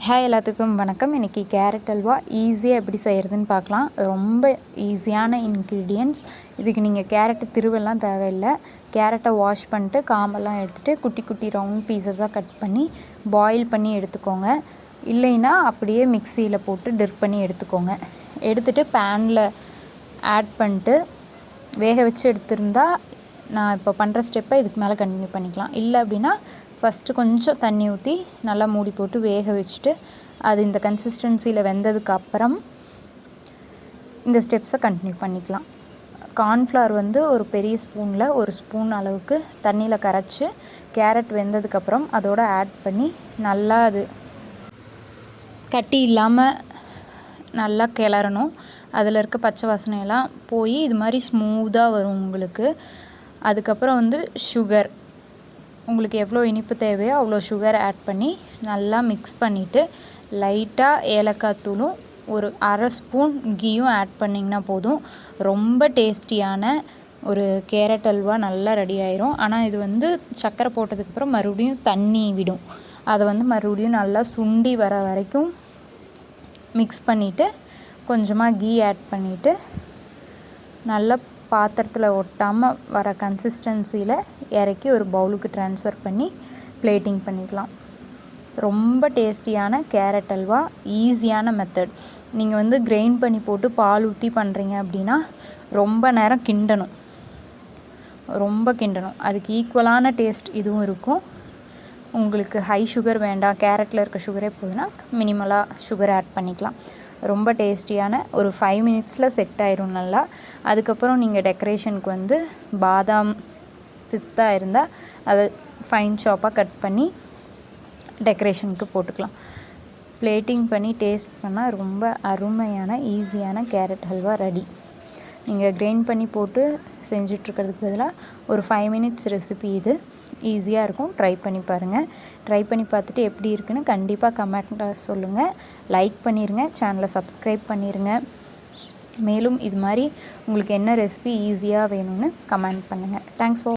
Hi எல்லாத்துக்கும் வணக்கம். இன்றைக்கி கேரட் அல்வா ஈஸியாக எப்படி செய்கிறதுன்னு பார்க்கலாம். ரொம்ப ஈஸியான இன்க்ரீடியன்ட்ஸ். இதுக்கு நீங்கள் கேரட்டு திருவெல்லாம் தேவையில்லை. கேரட்டை வாஷ் பண்ணிட்டு காம்பெல்லாம் எடுத்துகிட்டு குட்டி குட்டி ரவுண்ட் பீசஸாக கட் பண்ணி பாயில் பண்ணி எடுத்துக்கோங்க. இல்லைன்னா அப்படியே மிக்சியில் போட்டு டிப் பண்ணி எடுத்துக்கோங்க. எடுத்துகிட்டு பேனில் ஆட் பண்ணிட்டு வேக வச்சு எடுத்திருந்தா நான் இப்போ பண்ணுற ஸ்டெப்பை இதுக்கு மேலே கண்டினியூ பண்ணிக்கலாம். இல்லை அப்படின்னா ஃபஸ்ட்டு கொஞ்சம் தண்ணி ஊற்றி நல்லா மூடி போட்டு வேக வச்சுட்டு அது இந்த கன்சிஸ்டன்சியில் வெந்ததுக்கு அப்புறம் இந்த ஸ்டெப்ஸை கண்டினியூ பண்ணிக்கலாம். கார்ன்ஃப்ளவர் ஒரு பெரிய ஸ்பூனில் ஒரு ஸ்பூன் அளவுக்கு தண்ணியில் கரைச்சி கேரட் வெந்ததுக்கப்புறம் அதோடு ஆட் பண்ணி நல்லா அது கட்டி இல்லாமல் நல்லா கிளறணும். அதில் இருக்க பச்சை வாசனையெல்லாம் போய் இது மாதிரி ஸ்மூத்தாக வரும் உங்களுக்கு. அதுக்கப்புறம் சுகர், உங்களுக்கு எவ்வளோ இனிப்பு தேவையோ அவ்வளோ சுகர் ஆட் பண்ணி நல்லா மிக்ஸ் பண்ணிவிட்டு லைட்டாக ஏலக்காய் தூளும் ஒரு அரை ஸ்பூன் கீயும் ஆட் பண்ணிங்கன்னா போதும். ரொம்ப டேஸ்டியான ஒரு கேரட் அல்வா நல்லா ரெடி ஆயிரும். ஆனால் இது சர்க்கரை போட்டதுக்கப்புறம் மறுபடியும் தண்ணி விடும். அதை மறுபடியும் நல்லா சுண்டி வர வரைக்கும் மிக்ஸ் பண்ணிவிட்டு கொஞ்சமாக கீ ஆட் பண்ணிவிட்டு நல்லா பாத்திரத்தில் ஒட்டாமல் வர கன்சிஸ்டன்சியில் இறக்கி ஒரு பவுலுக்கு ட்ரான்ஸ்ஃபர் பண்ணி பிளேட்டிங் பண்ணிக்கலாம். ரொம்ப டேஸ்டியான கேரட் அல்வா, ஈஸியான மெத்தட். நீங்கள் கிரைண்ட் பண்ணி போட்டு பால் ஊற்றி பண்ணுறீங்க அப்படின்னா ரொம்ப நேரம் கிண்டணும். அதுக்கு ஈக்குவலான டேஸ்ட் இதுவும் இருக்கும். உங்களுக்கு ஹை சுகர் வேண்டாம், கேரட்டில் இருக்க சுகரே போதுன்னா மினிமலாக சுகர் ஆட் பண்ணிக்கலாம். ரொம்ப டேஸ்டியான ஒரு 5 மினிட்ஸில் செட் ஆயிரும் நல்லா. அதுக்கப்புறம் நீங்கள் டெக்கரேஷனுக்கு பாதாம் பிஸ்தா இருந்தால் அதை ஃபைன் சாப்பாக கட் பண்ணி டெக்கரேஷனுக்கு போட்டுக்கலாம். பிளேட்டிங் பண்ணி டேஸ்ட் பண்ணால் ரொம்ப அருமையான ஈஸியான கேரட் ஹல்வா ரெடி. நீங்கள் கிரைண்ட் பண்ணி போட்டு செஞ்சிட்ருக்கிறதுக்கு பதிலாக ஒரு 5 மினிட்ஸ் ரெசிபி இது. ஈஸியாக இருக்கும். ட்ரை பண்ணி பாருங்கள். ட்ரை பண்ணி பார்த்துட்டு எப்படி இருக்குன்னு கண்டிப்பாக கமெண்ட்டில் சொல்லுங்கள். லைக் பண்ணிடுங்க, சேனலை சப்ஸ்கிரைப் பண்ணிடுங்க. மேலும் இது மாதிரி உங்களுக்கு என்ன ரெசிபி ஈஸியாக வேணும்னு கமெண்ட் பண்ணுங்கள். Thanks for